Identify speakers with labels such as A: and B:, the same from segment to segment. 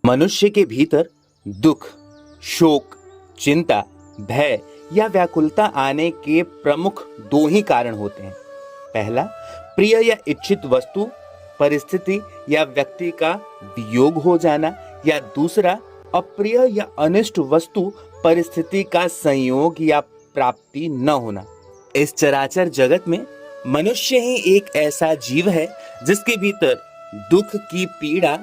A: मनुष्य के भीतर दुख, शोक, चिंता, भय या व्याकुलता आने के प्रमुख दो ही कारण होते हैं। पहला, प्रिय या इच्छित वस्तु, परिस्थिति या व्यक्ति का वियोग हो जाना, या दूसरा, अप्रिय या अनिष्ट वस्तु, परिस्थिति का संयोग या प्राप्ति न होना। इस चराचर जगत में मनुष्य ही एक ऐसा जीव है जिसके भीतर दुख की पीड़ा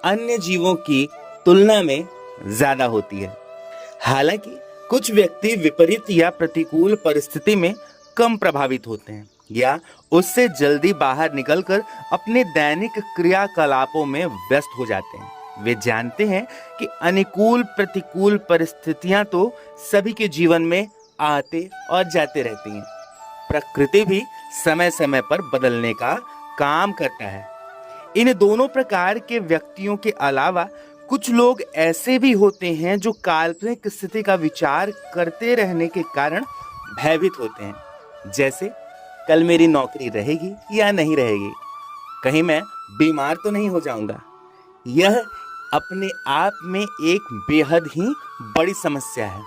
A: अन्य जीवों की तुलना में ज्यादा होती है। हालांकि कुछ व्यक्ति विपरीत या प्रतिकूल परिस्थिति में कम प्रभावित होते हैं या उससे जल्दी बाहर निकलकर अपने दैनिक क्रियाकलापों में व्यस्त हो जाते हैं। वे जानते हैं कि अनुकूल प्रतिकूल परिस्थितियां तो सभी के जीवन में आते और जाते रहती हैं। प्रकृति भी समय समय पर बदलने का काम करता है। इन दोनों प्रकार के व्यक्तियों के अलावा कुछ लोग ऐसे भी होते हैं जो काल्पनिक स्थिति का विचार करते रहने के कारण भयभीत होते हैं। जैसे, कल मेरी नौकरी रहेगी या नहीं रहेगी, कहीं मैं बीमार तो नहीं हो जाऊंगा। यह अपने आप में एक बेहद ही बड़ी समस्या है।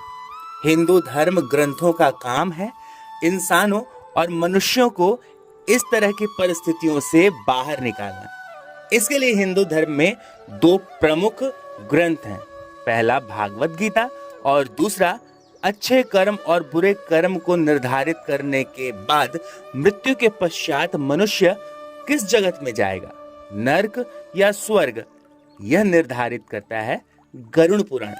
A: हिंदू धर्म ग्रंथों का काम है इंसानों और मनुष्यों को इस तरह की परिस्थितियों से बाहर निकालना। इसके लिए हिंदू धर्म में दो प्रमुख ग्रंथ हैं। पहला भागवत गीता और दूसरा अच्छे कर्म और बुरे कर्म को निर्धारित करने के बाद मृत्यु के पश्चात मनुष्य किस जगत में जाएगा, नरक या स्वर्ग, यह निर्धारित करता है गरुड़ पुराण।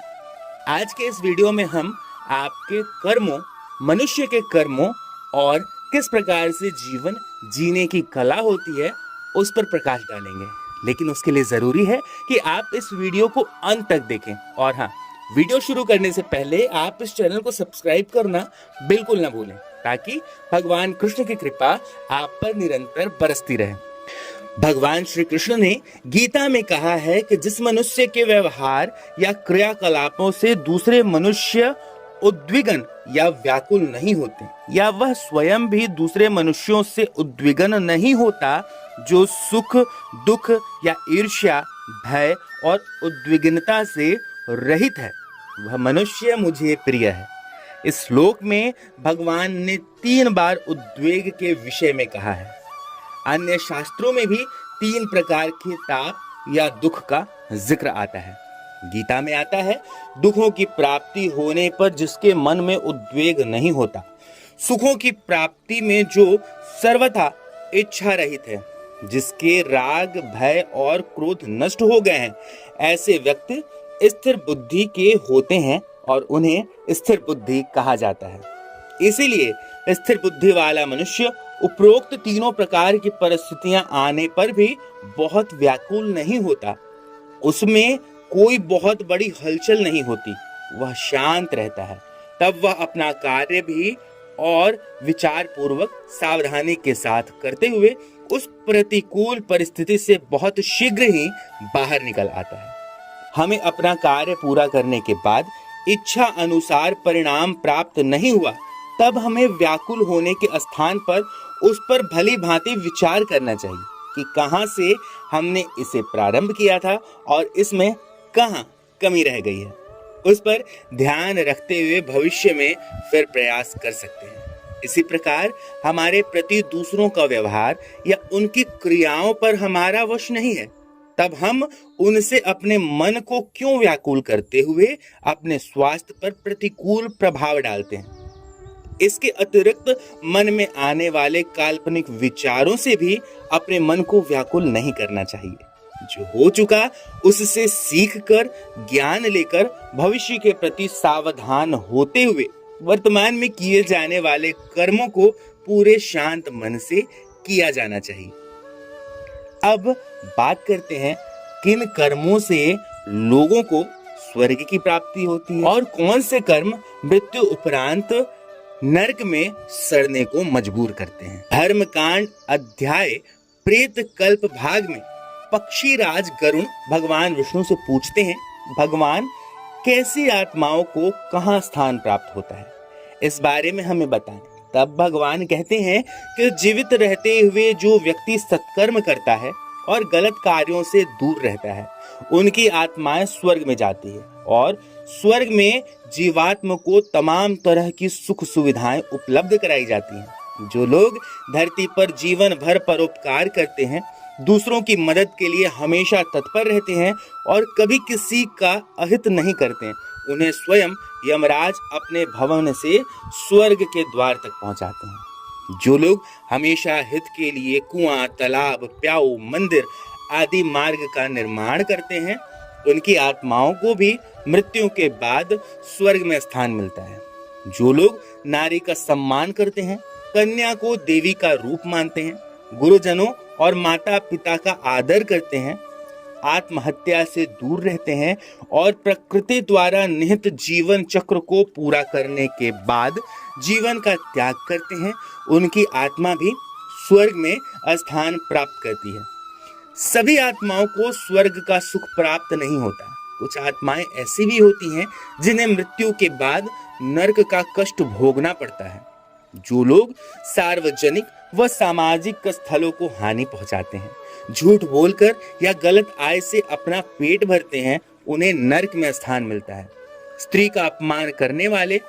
A: आज के इस वीडियो में हम आपके कर्मों, मनुष्य के कर्मों और किस प्रकार से जीवन जीने की कला होती है उस पर प्रकाश डालेंगे। लेकिन उसके लिए जरूरी है कि आप इस वीडियो को अंत तक देखें। और हाँ, वीडियो शुरू करने से पहले आप इस चैनल को सब्सक्राइब करना बिल्कुल ना भूलें, ताकि भगवान कृष्ण की कृपा आप पर निरंतर बरसती रहे। भगवान श्री कृष्ण ने गीता में कहा है कि जिस मनुष्य के व्यवहार या क्रियाकलापों से दूसरे मनुष्य उद्विग्न या व्याकुल नहीं होते, या वह स्वयं भी दूसरे मनुष्यों से उद्विग्न नहीं होता, जो सुख, दुख या ईर्ष्या, भय और उद्विग्नता से रहित है, वह मनुष्य मुझे प्रिय है। इस श्लोक में भगवान ने 3 बार उद्वेग के विषय में कहा है। अन्य शास्त्रों में भी 3 प्रकार के ताप या दुख का जिक्र आता है। गीता में आता है, दुखों की प्राप्ति होने पर जिसके मन में उद्वेग नहीं होता, सुखों की प्राप्ति में जो सर्वथा इच्छा रहित है, जिसके राग, भय और क्रोध नष्ट हो गए हैं, ऐसे व्यक्ति स्थिर बुद्धि के होते हैं और उन्हें स्थिर बुद्धि कहा जाता है। इसीलिए स्थिर बुद्धि वाला मनुष्य उपरोक्त तीनों प्रकार की परिस्थितियां आने पर भी बहुत व्याकुल नहीं होता। उसमें कोई बहुत बड़ी हलचल नहीं होती, वह शांत रहता है। तब वह अपना कार्य भी और विचार पूर्वक सावधानी के साथ करते हुए उस प्रतिकूल परिस्थिति से बहुत शीघ्र ही बाहर निकल आता है। हमें अपना कार्य पूरा करने के बाद इच्छा अनुसार परिणाम प्राप्त नहीं हुआ, तब हमें व्याकुल होने के स्थान पर उस पर भली भांति विचार करना चाहिए कि कहां से हमने इसे प्रारंभ किया था और इसमें कहां कमी रह गई है। उस पर ध्यान रखते हुए भविष्य में फिर प्रयास कर सकते हैं। इसी प्रकार हमारे प्रति दूसरों का व्यवहार या उनकी क्रियाओं पर हमारा वश नहीं है, तब हम उनसे अपने मन को क्यों व्याकुल करते हुए अपने स्वास्थ्य पर प्रतिकूल प्रभाव डालते हैं। इसके अतिरिक्त मन में आने वाले काल्पनिक विचारों से भी अपने मन को व्याकुल नहीं करना चाहिए। जो हो चुका उससे सीखकर, ज्ञान लेकर भविष्य के प्रति सावधान होते हुए वर्तमान में किए जाने वाले कर्मों को पूरे शांत मन से किया जाना चाहिए। अब बात करते हैं किन कर्मों से लोगों को स्वर्ग की प्राप्ति होती है और कौन से कर्म मृत्यु उपरांत नरक में सड़ने को मजबूर करते हैं। धर्मकांड अध्याय प्रेत कल्प भाग में पक्षी राज गरुण भगवान विष्णु से पूछते हैं, भगवान कैसी आत्माओं को कहाँ स्थान प्राप्त होता है, इस बारे में हमें बताएं। तब भगवान कहते हैं कि जीवित रहते हुए जो व्यक्ति सत्कर्म करता है और गलत कार्यों से दूर रहता है, उनकी आत्माएं स्वर्ग में जाती है और स्वर्ग में जीवात्मा को तमाम तरह की सुख सुविधाएं उपलब्ध कराई जाती हैं। जो लोग धरती पर जीवन भर परोपकार करते हैं, दूसरों की मदद के लिए हमेशा तत्पर रहते हैं और कभी किसी का अहित नहीं करते हैं, उन्हें स्वयं यमराज अपने भवन से स्वर्ग के द्वार तक पहुंचाते हैं। जो लोग हमेशा हित के लिए कुआं, तालाब, प्याऊ, मंदिर आदि मार्ग का निर्माण करते हैं, उनकी आत्माओं को भी मृत्यु के बाद स्वर्ग में स्थान मिलता है। जो लोग नारी का सम्मान करते हैं, कन्या को देवी का रूप मानते हैं, गुरुजनों और माता पिता का आदर करते हैं, आत्महत्या से दूर रहते हैं और प्रकृति द्वारा निहित जीवन चक्र को पूरा करने के बाद जीवन का त्याग करते हैं, उनकी आत्मा भी स्वर्ग में स्थान प्राप्त करती है। सभी आत्माओं को स्वर्ग का सुख प्राप्त नहीं होता। कुछ आत्माएं ऐसी भी होती हैं जिन्हें मृत्यु के बाद नरक का कष्ट भोगना पड़ता है। जो लोग सार्वजनिक व सामाजिक स्थलों को हानि पहुंचाते हैं, झूठ बोलकर या गलत आय से अपना पेट भरते हैं, उन्हें नरक में स्थान मिलता है। स्त्री का अपमान करने वाले,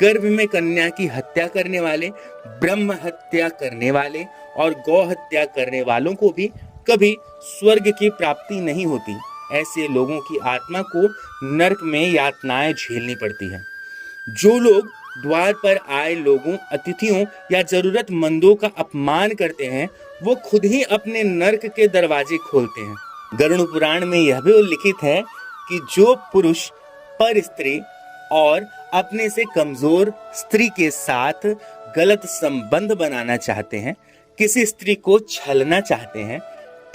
A: गर्भ में कन्या की हत्या करने वाले, ब्रह्म हत्या करने वाले और गौ हत्या करने वालों को भी कभी स्वर्ग की प्राप्ति नहीं होती। ऐसे लोगों की आत्मा को नरक में यातनाएं झेलनी पड़ती है। जो लोग द्वार पर आए लोगों, अतिथियों या जरूरतमंदों का अपमान करते हैं, वो खुद ही अपने नरक के दरवाजे खोलते हैं। गरुड़ पुराण में यह भी उल्लिखित है कि जो पुरुष पर स्त्री और अपने से कमजोर स्त्री के साथ गलत संबंध बनाना चाहते हैं, किसी स्त्री को छलना चाहते हैं,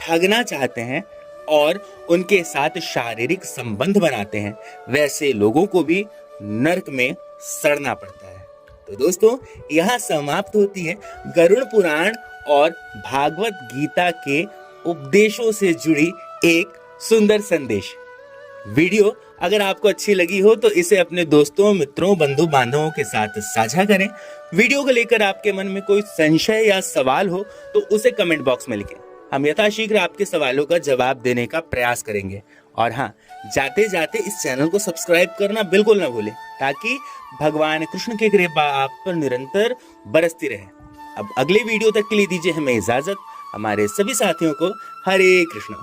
A: ठगना चाहते हैं और उनके साथ शारीरिक संबंध बनाते हैं, वैसे लोगों को भी नरक में सड़ना पड़ता है। तो दोस्तों, यहाँ समाप्त होती है गरुड़ पुराण और भागवत गीता के उपदेशों से जुड़ी एक सुंदर संदेश। वीडियो अगर आपको अच्छी लगी हो तो इसे अपने दोस्तों, मित्रों, बंधु बांधवों के साथ साझा करें। वीडियो को लेकर आपके मन में कोई संशय या सवाल हो तो उसे कमेंट बॉक्स में लिखें। हम यथाशीघ्र आपके सवालों का जवाब देने का प्रयास करेंगे। और हाँ, जाते जाते इस चैनल को सब्सक्राइब करना बिल्कुल ना भूलें, ताकि भगवान कृष्ण की कृपा आप पर निरंतर बरसती रहे। अब अगले वीडियो तक के लिए दीजिए हमें इजाजत। हमारे सभी साथियों को हरे कृष्ण।